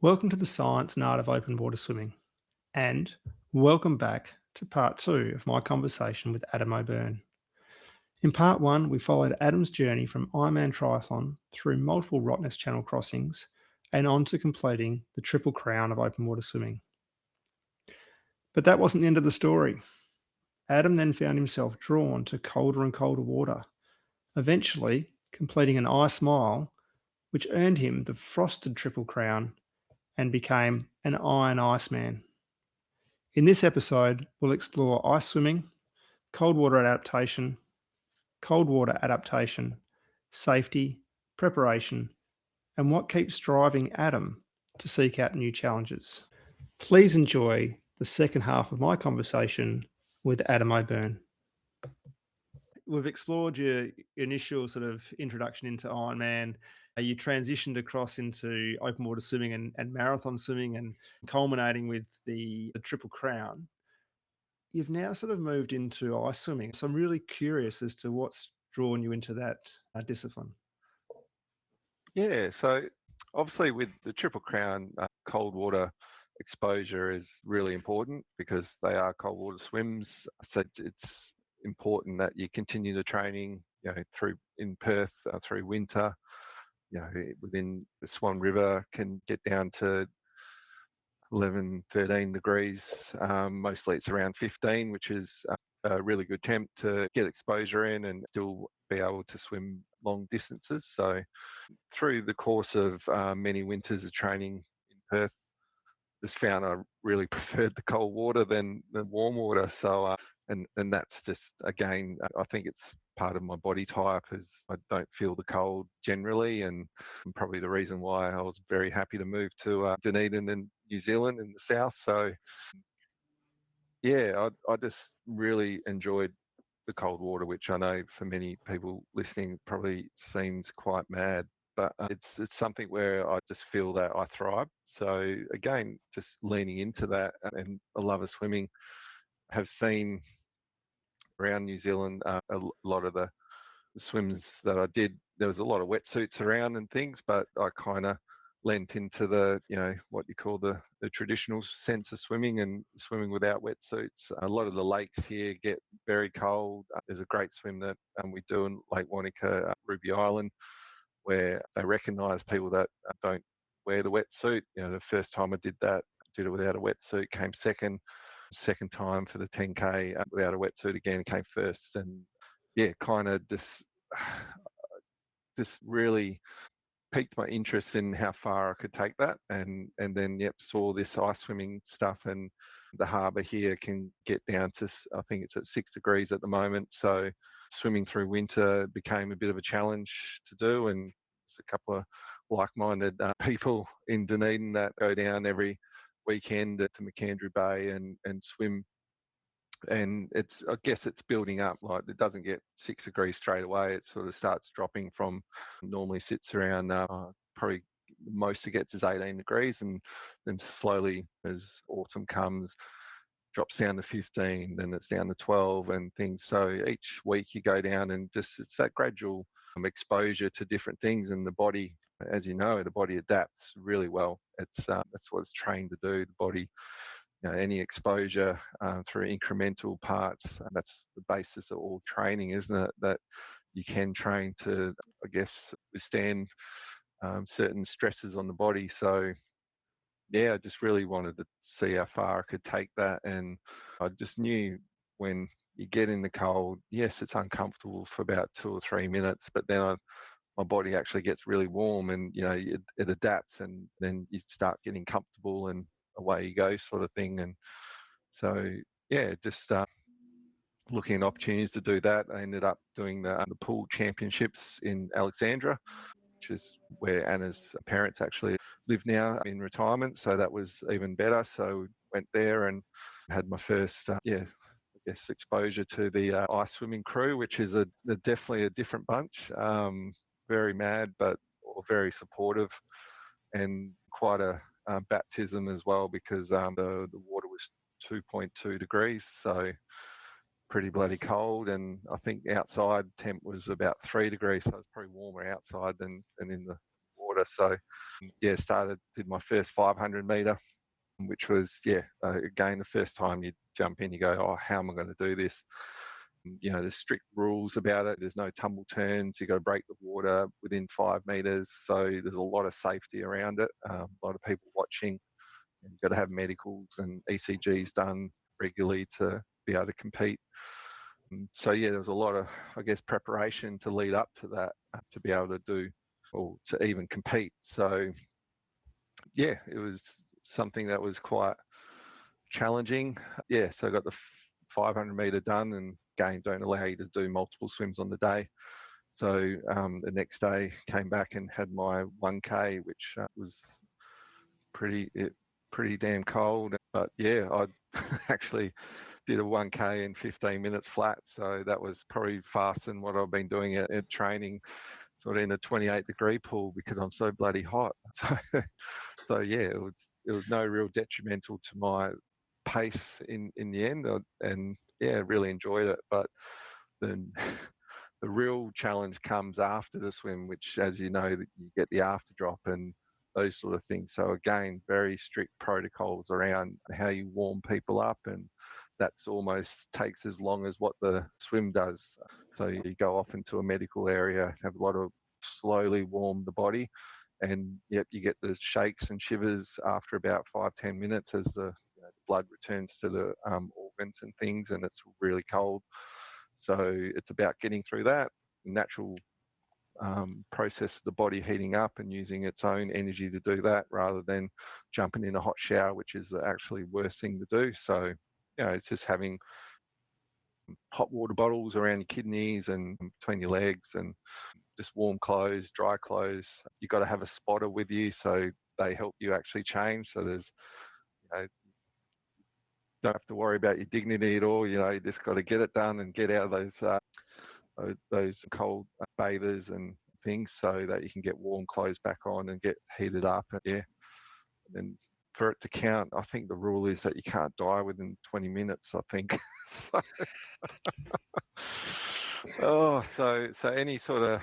Welcome to the science and art of open water swimming, and welcome back to part two of my conversation with Adam O'Byrne. In part one, we followed Adam's journey from Ironman triathlon through multiple Rottnest Channel crossings and on to completing the triple crown of open water swimming. But that wasn't the end of the story. Adam then found himself drawn to colder and colder water, eventually completing an ice mile, which earned him the frosted triple crown and became an Iron Iceman. In this episode, we'll explore ice swimming, cold water adaptation, safety, preparation, and what keeps driving Adam to seek out new challenges. Please enjoy the second half of my conversation with Adam O'Byrne. We've explored your initial sort of introduction into Ironman. You transitioned across into open water swimming and marathon swimming and culminating with the Triple Crown. You've now sort of moved into ice swimming. So I'm really curious as to what's drawn you into that discipline. Yeah, so obviously with the Triple Crown, cold water exposure is really important because they are cold water swims. So it's important that you continue the training, through in Perth through winter. Within the Swan River can get down to 11, 13 degrees. Mostly it's around 15, which is a really good temp to get exposure in and still be able to swim long distances. So through the course of many winters of training in Perth, just found I really preferred the cold water than the warm water. So, and that's just again, I think it's part of my body type is I don't feel the cold generally, and probably the reason why I was very happy to move to Dunedin in New Zealand in the south. So, yeah, I just really enjoyed the cold water, which I know for many people listening probably seems quite mad, but it's something where I just feel that I thrive. So again, just leaning into that and a love of swimming. Have seen around New Zealand a lot of the swims that I did. There was a lot of wetsuits around and things, but I kind of lent into the what you call the traditional sense of swimming and swimming without wetsuits. A lot of the lakes here get very cold. There's a great swim that we do in Lake Wanaka, Ruby Island, where they recognise people that don't wear the wetsuit. The first time I did that, did it without a wetsuit, came second. Second time for the 10K without a wetsuit again, came first. And yeah, kind of just really piqued my interest in how far I could take that, and then saw this ice swimming stuff, and the harbour here can get down to, I think it's at 6 degrees at the moment, so swimming through winter became a bit of a challenge to do, and there's a couple of like-minded people in Dunedin that go down every weekend to McAndrew Bay and swim, and I guess it's building up. Like it doesn't get 6 degrees straight away. It sort of starts dropping from normally sits around probably the most it gets is 18 degrees, and then slowly as autumn comes, drops down to 15, then it's down to 12 and things. So each week you go down and just it's that gradual exposure to different things, and the body, as you know, the body adapts really well. It's that's what it's trained to do. The body, any exposure through incremental parts. That's the basis of all training, isn't it? That you can train to, I guess, withstand certain stresses on the body. So, yeah, I just really wanted to see how far I could take that. And I just knew when you get in the cold, yes, it's uncomfortable for about 2 or 3 minutes, but then my body actually gets really warm, and it adapts, and then you start getting comfortable, and away you go, sort of thing. And so yeah, just looking at opportunities to do that. I ended up doing the pool championships in Alexandra, which is where Anna's parents actually live now in retirement, so that was even better. So went there and had my first I guess exposure to the ice swimming crew, which is definitely a different bunch. Very mad, but very supportive, and quite a baptism as well, because the water was 2.2 degrees, so pretty bloody cold. And I think outside temp was about 3 degrees, so it's probably warmer outside than in the water. water. So yeah, did my first 500 meter, which was, again, the first time you jump in, you go, oh, how am I going to do this? There's strict rules about it. There's no tumble turns. You got to break the water within 5 meters. So there's a lot of safety around it. A lot of people watching. You've got to have medicals and ECGs done regularly to be able to compete. So yeah, there was a lot of, I guess, preparation to lead up to that, to be able to do, or to even compete. So yeah, it was something that was quite challenging. Yeah, so I got the 500 meter done, and again, don't allow you to do multiple swims on the day. So the next day came back and had my 1K, which was pretty damn cold. But yeah, I actually did a 1K in 15 minutes flat. So that was probably faster than what I've been doing at training, sort of in a 28-degree pool, because I'm so bloody hot. So yeah, it was no real detrimental to my pace in the end, and yeah, really enjoyed it. But then the real challenge comes after the swim, which, as you know, you get the after drop and those sort of things. So again, very strict protocols around how you warm people up, and that's almost takes as long as what the swim does. So you go off into a medical area, have a lot of slowly warm the body, and yep, you get the shakes and shivers after about 5-10 minutes as the blood returns to the organs and things, and it's really cold. So it's about getting through that natural process of the body heating up and using its own energy to do that, rather than jumping in a hot shower, which is actually worst thing to do. So it's just having hot water bottles around your kidneys and between your legs, and just warm clothes, dry clothes. You've got to have a spotter with you, so they help you actually change. So there's, don't have to worry about your dignity at all. You just got to get it done and get out of those cold bathers and things, so that you can get warm clothes back on and get heated up. And yeah, and then for it to count, I think the rule is that you can't die within 20 minutes, I think. So any sort of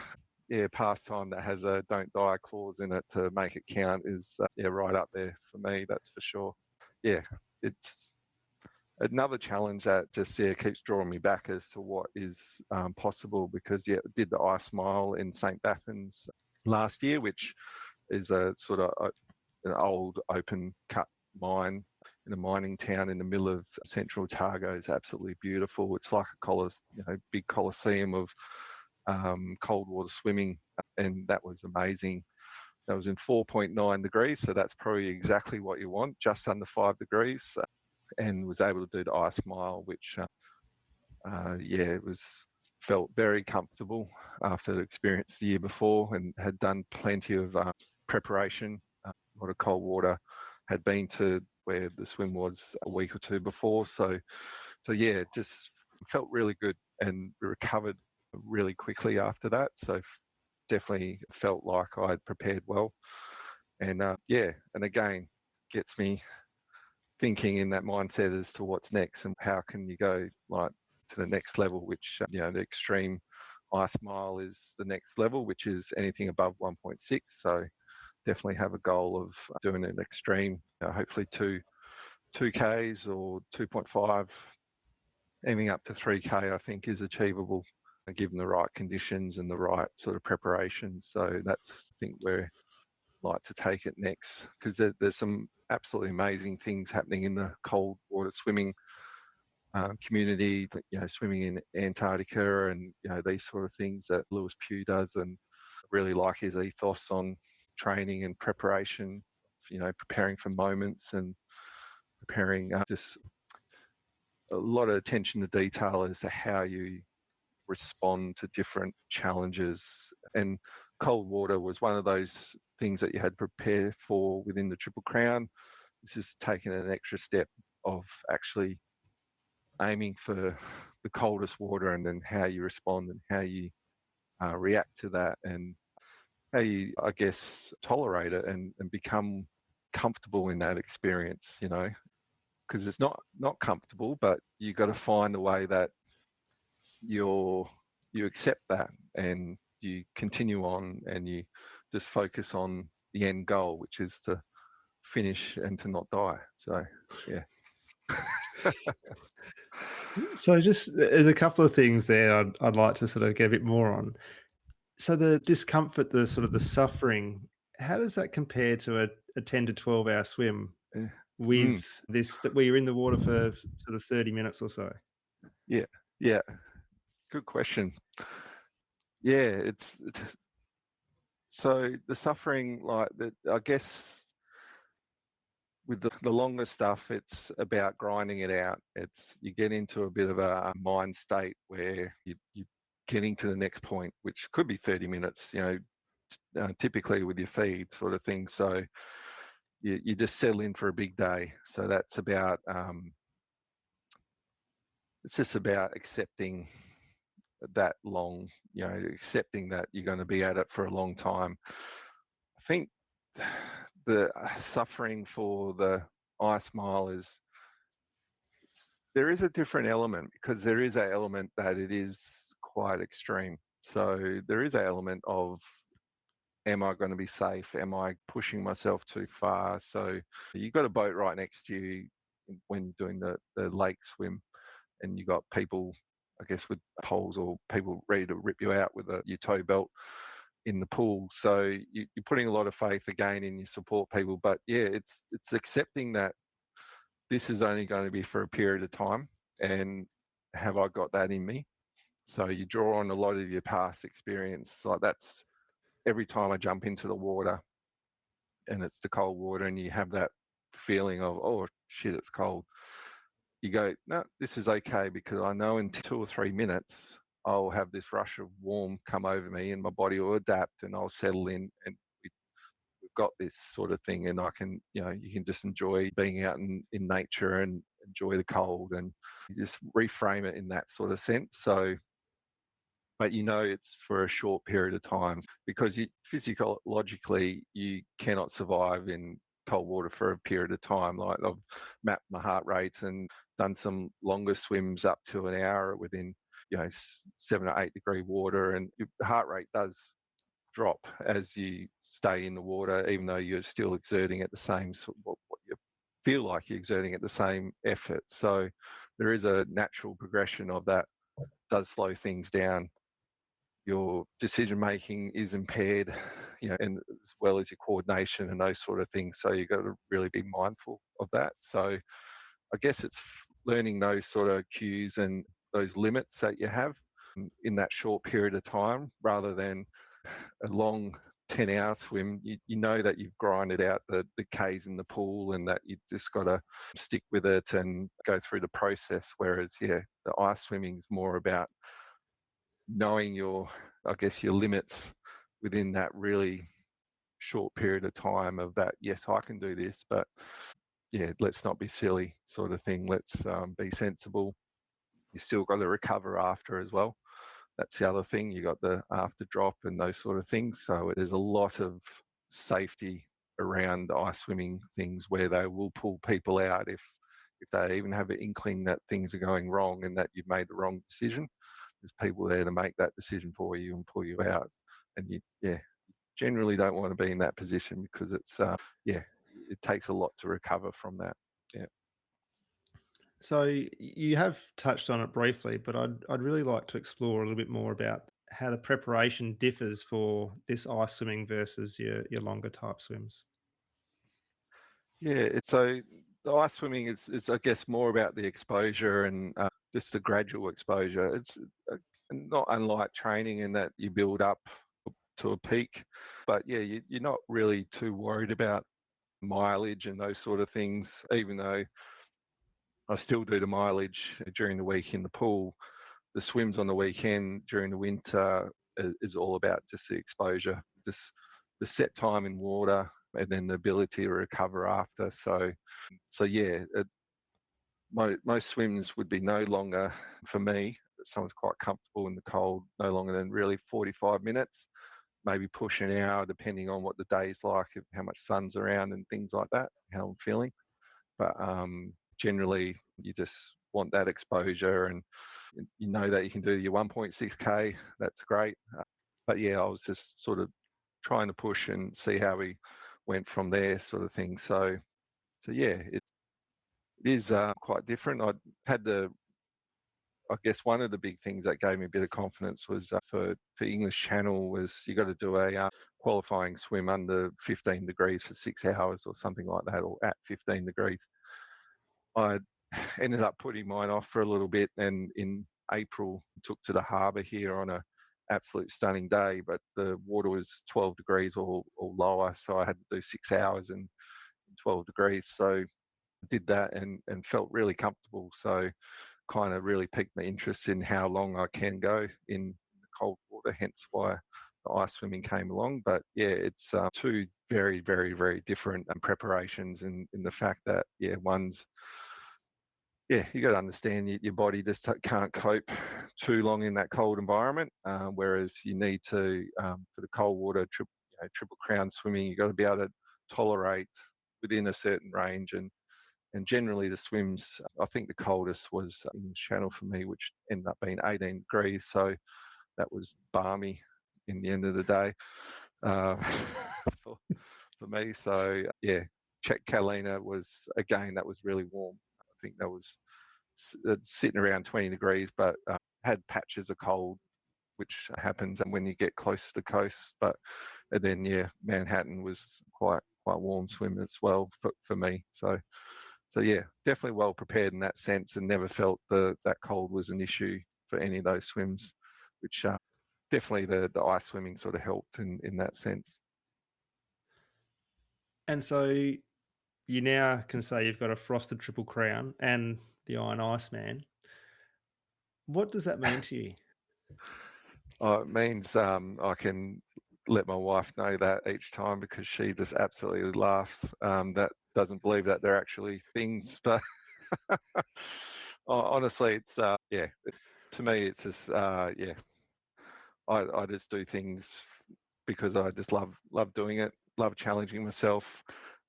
pastime that has a don't die clause in it to make it count is right up there for me, that's for sure. Yeah, it's another challenge that just keeps drawing me back as to what is possible, because did the Ice Mile in St. Bathans last year, which is a sort of an old open cut mine in a mining town in the middle of central Otago. It's absolutely beautiful. It's like a big coliseum of cold water swimming, and that was amazing. That was in 4.9 degrees, so that's probably exactly what you want, just under 5 degrees, and was able to do the Ice Mile, which it felt very comfortable after the experience the year before, and had done plenty of preparation. A lot of cold water, had been to where the swim was a week or two before. So yeah, it just felt really good, and recovered really quickly after that. So definitely felt like I'd prepared well. And and again, gets me thinking in that mindset as to what's next and how can you go like to the next level, which the extreme Ice Mile is the next level, which is anything above 1.6. So definitely have a goal of doing an extreme, hopefully 2Ks or 2.5, aiming up to 3K, I think is achievable given the right conditions and the right sort of preparation. So that's, I think, where I'd like to take it next, because there's some absolutely amazing things happening in the cold water swimming community, swimming in Antarctica and these sort of things that Lewis Pugh does, and really like his ethos on training and preparation, preparing for moments and preparing just a lot of attention to detail as to how you respond to different challenges. And cold water was one of those things that you had to prepare for within the Triple Crown. This is taking an extra step of actually aiming for the coldest water, and then how you respond and how you react to that, and how you, I guess, tolerate it and become comfortable in that experience, because it's not comfortable, but you got to find a way that you accept that, and you continue on, and you just focus on the end goal, which is to finish and to not die. So yeah. So just there's a couple of things there I'd like to sort of get a bit more on. So the discomfort, the sort of the suffering, how does that compare to a 10 to 12-hour swim Yeah. with Mm, this that where you're in the water for sort of 30 minutes or so? yeah. Yeah. Good question. Yeah, so the suffering, like that, I guess with the longer stuff, it's about grinding it out. It's you get into a bit of a mind state where you're getting to the next point, which could be 30 minutes, typically with your feed sort of thing. So you just settle in for a big day. So that's about, it's just about accepting that long, accepting that you're going to be at it for a long time. I think the suffering for the ice mile is there is a different element because there is an element that it is quite extreme. So there is an element of am I going to be safe? Am I pushing myself too far? So you've got a boat right next to you when doing the lake swim, and you've got people, I guess, with poles or people ready to rip you out with your tow belt in the pool. So you're putting a lot of faith again in your support people. But yeah, it's accepting that this is only going to be for a period of time, and have I got that in me? So you draw on a lot of your past experience. Like that's every time I jump into the water and it's the cold water and you have that feeling of, oh shit, it's cold. You go, no, this is okay because I know in 2 or 3 minutes I'll have this rush of warm come over me and my body will adapt and I'll settle in and we've got this sort of thing and I can, you can just enjoy being out in nature and enjoy the cold and you just reframe it in that sort of sense. So but it's for a short period of time because physiologically you cannot survive in cold water for a period of time. Like I've mapped my heart rates and done some longer swims up to an hour within 7 or 8 degree water, and your heart rate does drop as you stay in the water, even though you're still exerting at the same what you feel like you're exerting at the same effort. So there is a natural progression of that. Does slow things down. Your decision making is impaired, and as well as your coordination and those sort of things. So you've got to really be mindful of that. So I guess it's learning those sort of cues and those limits that you have in that short period of time rather than a long 10-hour swim. You know that you've grinded out the Ks in the pool and that you just got to stick with it and go through the process. Whereas, yeah, the ice swimming is more about knowing I guess, your limits within that really short period of time of that, yes, I can do this, but yeah, let's not be silly sort of thing. Let's be sensible. You still got to recover after as well. That's the other thing. You got the after drop and those sort of things. So there's a lot of safety around ice swimming things where they will pull people out if they even have an inkling that things are going wrong and that you've made the wrong decision. There's people there to make that decision for you and pull you out. And yeah, generally don't want to be in that position because it's, yeah, it takes a lot to recover from that. Yeah. So you have touched on it briefly, but I'd really like to explore a little bit more about how the preparation differs for this ice swimming versus your longer type swims. Yeah. So the ice swimming is, I guess, more about the exposure and just the gradual exposure. It's not unlike training in that you build up to a peak, but yeah, you're not really too worried about mileage and those sort of things, even though I still do the mileage during the week in the pool. The swims on the weekend during the winter is all about just the exposure, just the set time in water, and then the ability to recover after. So yeah, most swims would be no longer for me. Someone's quite comfortable in the cold, no longer than really 45 minutes, maybe push an hour, depending on what the day's like, how much sun's around, and things like that, how I'm feeling. But generally, you just want that exposure, and you know that you can do your 1.6k. That's great. But yeah, I was just sort of trying to push and see how we went from there, sort of thing. So yeah, it is quite different. I had I guess one of the big things that gave me a bit of confidence was for English Channel was you got to do a qualifying swim under 15 degrees for 6 hours or something like that, or at 15 degrees. I ended up putting mine off for a little bit, and in April took to the harbour here on a absolute stunning day, but the water was 12 degrees or lower, so I had to do 6 hours and 12 degrees. So I did that and felt really comfortable. So kind of really piqued my interest in how long I can go in the cold water, hence why the ice swimming came along. But yeah, it's two very, very, very different preparations in the fact that, yeah, one's, yeah, you got to understand your body just can't cope too long in that cold environment, whereas you need to, for the cold water, triple crown swimming, you got to be able to tolerate within a certain range. And generally the swims, I think the coldest was in the Channel for me, which ended up being 18 degrees. So that was balmy in the end of the day uh, for, for me. So yeah, Czech Catalina was, again, that was really warm. I think that was sitting around 20 degrees, but had patches of cold, which happens when you get close to the coast. But and then yeah, Manhattan was quite warm swim as well for me. So yeah, definitely well prepared in that sense, and never felt that cold was an issue for any of those swims, which definitely the ice swimming sort of helped in that sense. And so you now can say you've got a frosted Triple Crown and the Iron Iceman. What does that mean to you? It means I can let my wife know that each time, because she just absolutely laughs. That doesn't believe that they're actually things, but honestly, it's yeah. To me, it's just yeah. I just do things because I just love doing it, love challenging myself.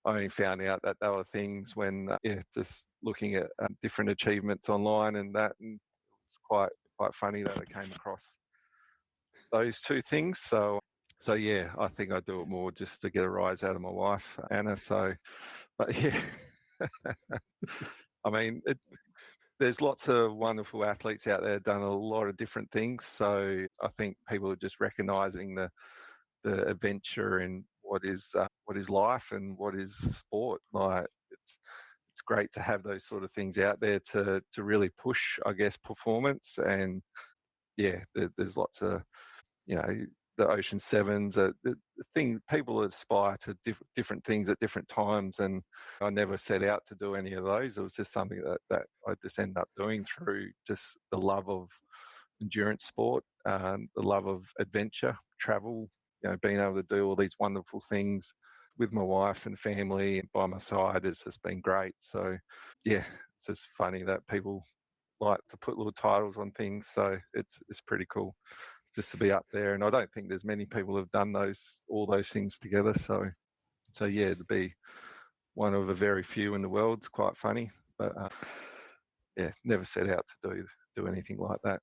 I only found out that there were things when yeah, just looking at different achievements online and that, and it's quite funny that I came across those two things. So yeah, I think I do it more just to get a rise out of my wife, Anna. So, but yeah, I mean, there's lots of wonderful athletes out there done a lot of different things. So I think people are just recognizing the adventure in what is life and what is sport. Like it's great to have those sort of things out there to really push, I guess, performance. And yeah, there's lots of, you know, the Ocean Sevens, the thing people aspire to different things at different times, and I never set out to do any of those. It was just something that I just ended up doing through just the love of endurance sport, the love of adventure, travel, you know, being able to do all these wonderful things with my wife and family and by my side has just been great. So yeah, it's just funny that people like to put little titles on things. So it's pretty cool just to be up there. And I don't think there's many people who have done all those things together. So yeah, to be one of a very few in the world is quite funny. But yeah, never set out to do anything like that.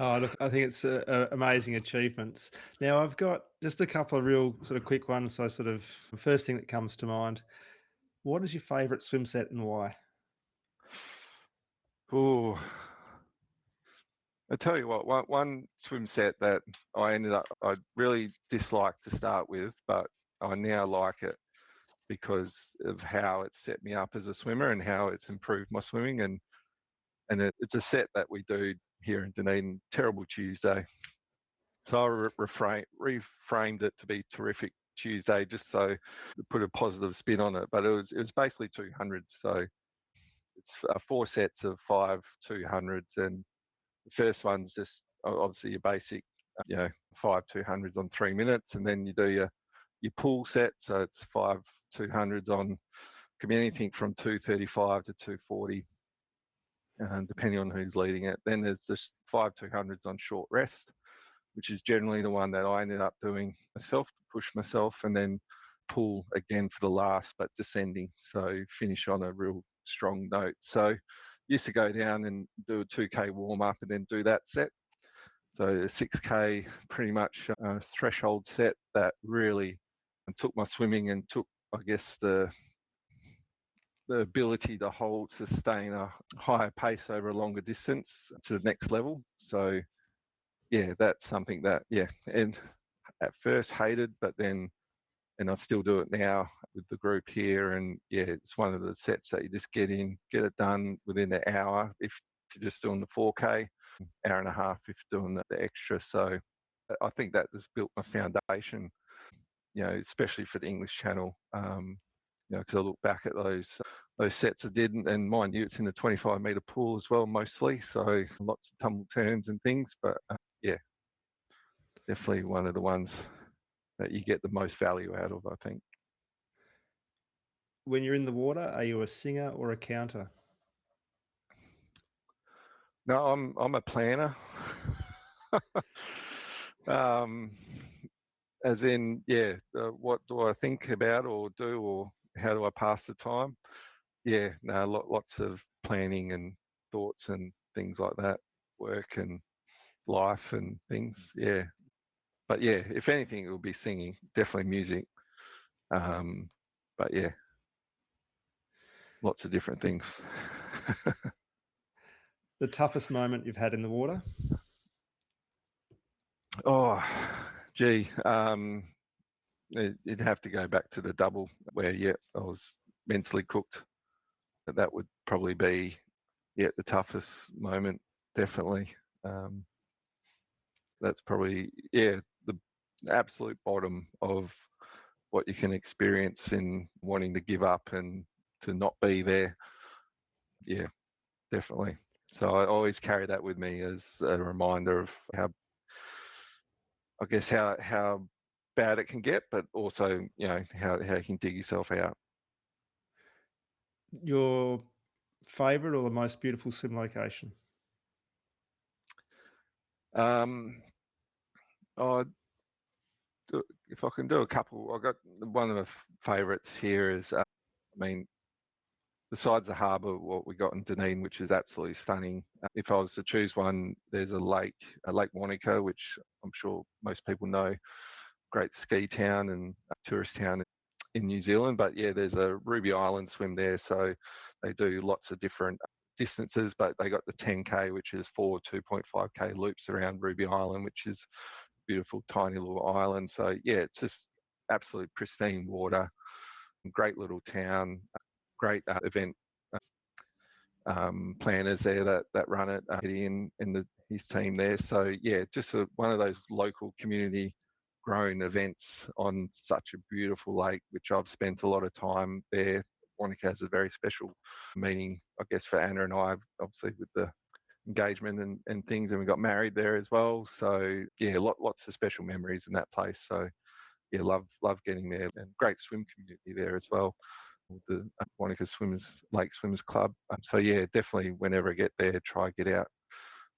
Oh, look, I think it's amazing achievements. Now, I've got just a couple of real sort of quick ones. So, sort of, the first thing that comes to mind, what is your favourite swim set and why? Oh, I tell you what, one swim set that I really disliked to start with, but I now like it because of how it set me up as a swimmer and how it's improved my swimming. And it's a set that we do here in Dunedin, Terrible Tuesday. So I reframed it to be Terrific Tuesday, just so to put a positive spin on it. But it was basically 200s. So it's four sets of 5 200s, and the first one's just obviously your basic, you know, 5 200s on 3 minutes, and then you do your pool set. So it's 5 200s on, can be anything from 235 to 240, depending on who's leading it. Then there's just 5 200s on short rest, which is generally the one that I ended up doing myself to push myself, and then pull again for the last, but descending. So finish on a real strong note. So used to go down and do a 2K warm up and then do that set. So a 6K pretty much a threshold set that really took my swimming and took, I guess, the ability to sustain a higher pace over a longer distance to the next level. So yeah, that's something that, yeah, and at first hated, but then, and I still do it now with the group here. And yeah, it's one of the sets that you just get in, get it done within an hour if you're just doing the 4K, hour and a half if you're doing the extra. So I think that just built my foundation, especially for the English channel. Because I look back at those sets I did, and mind you, it's in a 25-meter pool as well, mostly. So lots of tumble turns and things, but yeah, definitely one of the ones that you get the most value out of, I think. When you're in the water, are you a singer or a counter? No, I'm a planner. As in, yeah, what do I think about or do, or how do I pass the time? Yeah, no, lots of planning and thoughts and things like that, work and life and things. Yeah, but yeah, if anything, it would be singing, definitely music. But yeah, lots of different things. The toughest moment you've had in the water? Oh, gee, it'd have to go back to the double where, yeah, I was mentally cooked. That would probably be, yeah, the toughest moment, definitely. That's probably, yeah, the absolute bottom of what you can experience in wanting to give up and to not be there. Yeah, definitely. So I always carry that with me as a reminder of how, I guess, how bad it can get, but also, how you can dig yourself out. Your favorite or the most beautiful swim location? Um, I if I can do a couple, I got one of the favourites here is, I mean, besides the harbour, what we got in Dunedin, which is absolutely stunning. If I was to choose one, there's Lake Wanaka, which I'm sure most people know, great ski town and tourist town in New Zealand. But yeah, there's a Ruby Island swim there, so they do lots of different distances. But they got the 10K, which is 2.5K loops around Ruby Island, which is beautiful, tiny little island. So yeah, it's just absolute pristine water, great little town, great event planners there that run it, Ian and his team there. So yeah, just one of those local community grown events on such a beautiful lake, which I've spent a lot of time there. Wanaka has a very special meaning, I guess, for Anna and I, obviously with the engagement and things, and we got married there as well. So yeah, lots of special memories in that place. So yeah, love getting there, and great swim community there as well. The Wanaka Lake Swimmers Club. So yeah, definitely whenever I get there, try get out.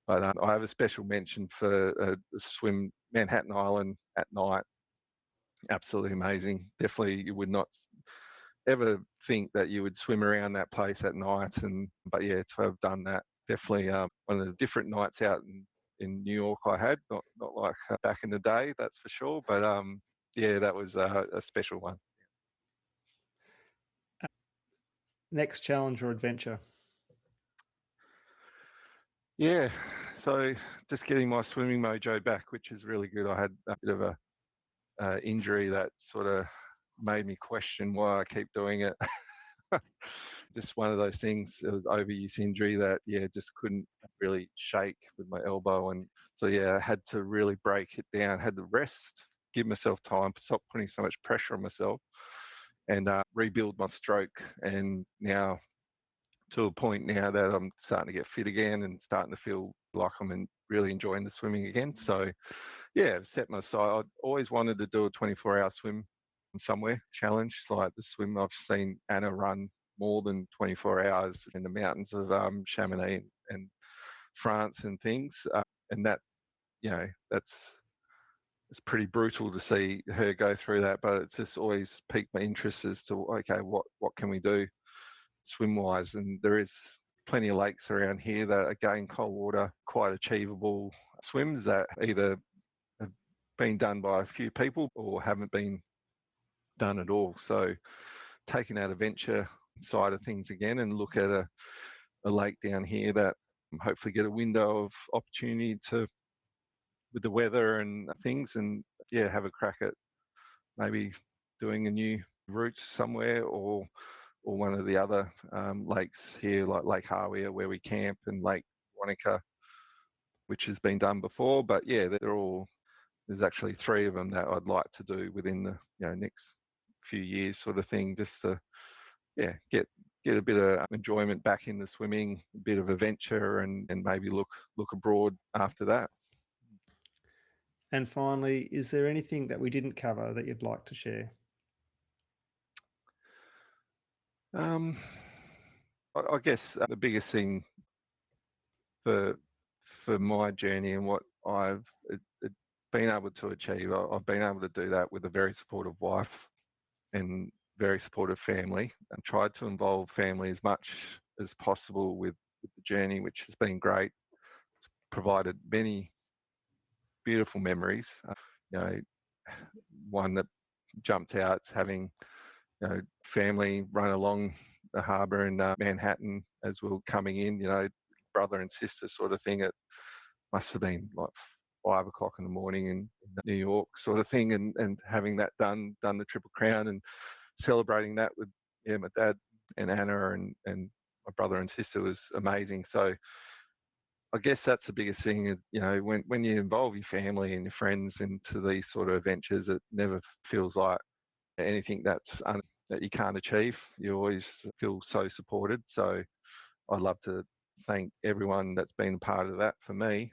But I have a special mention for the swim Manhattan Island at night. Absolutely amazing. Definitely, you would not ever think that you would swim around that place at night. But yeah, to have done that, definitely one of the different nights out in New York I had. Not like back in the day, that's for sure. But yeah, that was a special one. Next challenge or adventure? Yeah, so just getting my swimming mojo back, which is really good. I had a bit of a injury that sort of made me question why I keep doing it. Just one of those things. It was overuse injury that, yeah, just couldn't really shake with my elbow, and so yeah, I had to really break it down. Had to rest, give myself time, stop putting so much pressure on myself, and rebuild my stroke. And now to a point now that I'm starting to get fit again and starting to feel like I'm really enjoying the swimming again. So yeah, I've set my sight. I'd always wanted to do a 24-hour swim somewhere, challenge like the swim. I've seen Anna run more than 24 hours in the mountains of Chamonix and France and things. And that, that's it's pretty brutal to see her go through that, but it's just always piqued my interest as to, okay, what can we do swim wise? And there is plenty of lakes around here that, again, cold water, quite achievable. swims that either have been done by a few people or haven't been done at all. So taking that adventure side of things again and look at a lake down here that hopefully get a window of opportunity to with the weather and things, and yeah, have a crack at maybe doing a new route somewhere, or one of the other lakes here like Lake Hawea where we camp, and Lake Wanaka, which has been done before. But yeah, they're all, there's actually 3 of them that I'd like to do within the next few years, sort of thing, just to yeah get a bit of enjoyment back in the swimming, a bit of adventure, and maybe look abroad after that. And finally, is there anything that we didn't cover that you'd like to share? Um, I guess the biggest thing for my journey and what I've been able to achieve, I've been able to do that with a very supportive wife and very supportive family, and tried to involve family as much as possible with the journey, which has been great. It's provided many beautiful memories. You know, one that jumped out is having family run along the harbour in Manhattan as we were coming in. Brother and sister sort of thing. It must have been like 5 o'clock in the morning in New York, sort of thing, and having that done the Triple Crown and celebrating that with my dad and Anna and my brother and sister was amazing. So I guess that's the biggest thing. When you involve your family and your friends into these sort of adventures, it never feels like anything that you can't achieve. You always feel so supported. So I'd love to thank everyone that's been a part of that for me.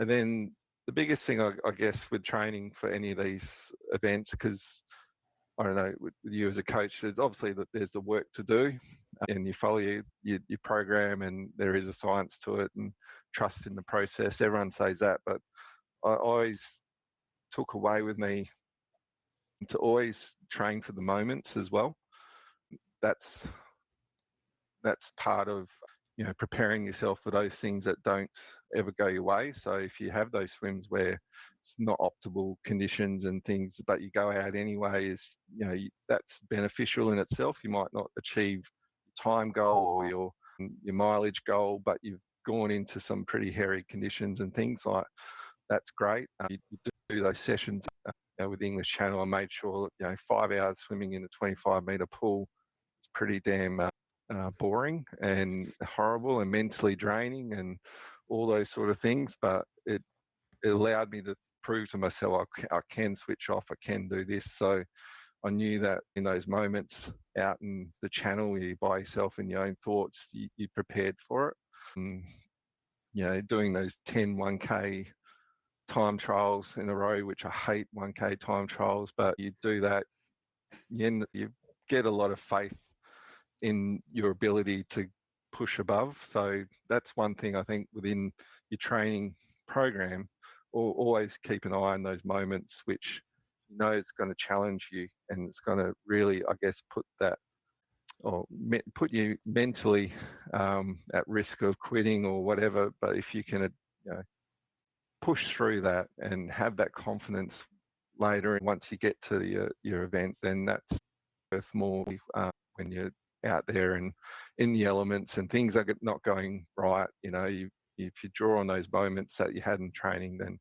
And then the biggest thing, I guess, with training for any of these events, because I don't know, with you as a coach, there's obviously that there's the work to do, and you follow your program, and there is a science to it, and trust in the process. Everyone says that, but I always took away with me to always train for the moments as well. That's part of preparing yourself for those things that don't ever go your way. So if you have those swims where it's not optimal conditions and things, but you go out anyway, that's beneficial in itself. You might not achieve your time goal or your mileage goal, but you've gone into some pretty hairy conditions and things like that's great. You do those sessions with the English Channel. I made sure 5 hours swimming in a 25-meter pool is pretty damn boring and horrible and mentally draining and all those sort of things. But it allowed me to prove to myself I can switch off, I can do this. So I knew that in those moments out in the channel, where you're by yourself in your own thoughts, you're prepared for it. Doing those 10 1K time trials in a row, which I hate 1K time trials, but you do that, you get a lot of faith in your ability to push above. So that's one thing I think within your training program, or always keep an eye on those moments which it's going to challenge you, and it's going to really, I guess, put you mentally at risk of quitting or whatever. But if you can push through that and have that confidence later, and once you get to your event, then that's worth more when you're out there and in the elements and things are not going right. If you draw on those moments that you had in training, then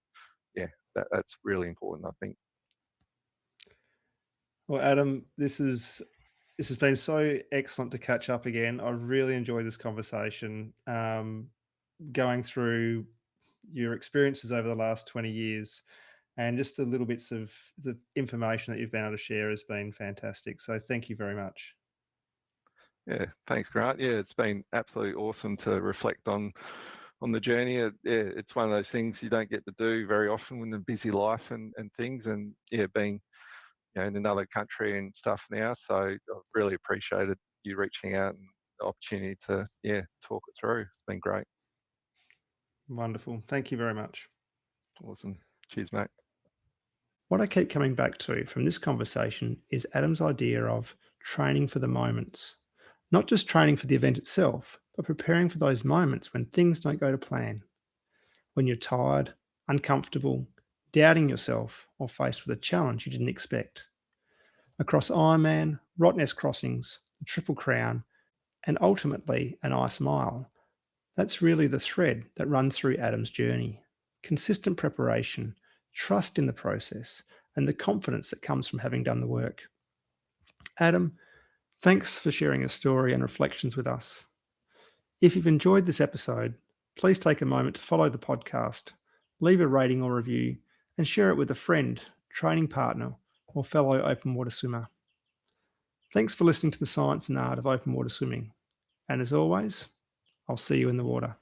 yeah, that's really important, I think. Well, Adam, this has been so excellent to catch up again. I really enjoyed this conversation, going through your experiences over the last 20 years, and just the little bits of the information that you've been able to share has been fantastic. So thank you very much. Yeah, thanks, Grant. Yeah, it's been absolutely awesome to reflect on the journey. It's one of those things you don't get to do very often in a busy life and things. And yeah, being in another country and stuff now, so I've really appreciated you reaching out and the opportunity to talk it through. It's been great. Wonderful. Thank you very much. Awesome. Cheers, mate. What I keep coming back to from this conversation is Adam's idea of training for the moments. Not just training for the event itself, but preparing for those moments when things don't go to plan. when you're tired, uncomfortable, doubting yourself, or faced with a challenge you didn't expect. Across Ironman, Rottnest Crossings, the Triple Crown, and ultimately an ice mile, that's really the thread that runs through Adam's journey. Consistent preparation, trust in the process, and the confidence that comes from having done the work. Adam, thanks for sharing your story and reflections with us. If you've enjoyed this episode, please take a moment to follow the podcast, leave a rating or review, and share it with a friend, training partner, or fellow open water swimmer. Thanks for listening to the science and art of open water swimming. And as always, I'll see you in the water.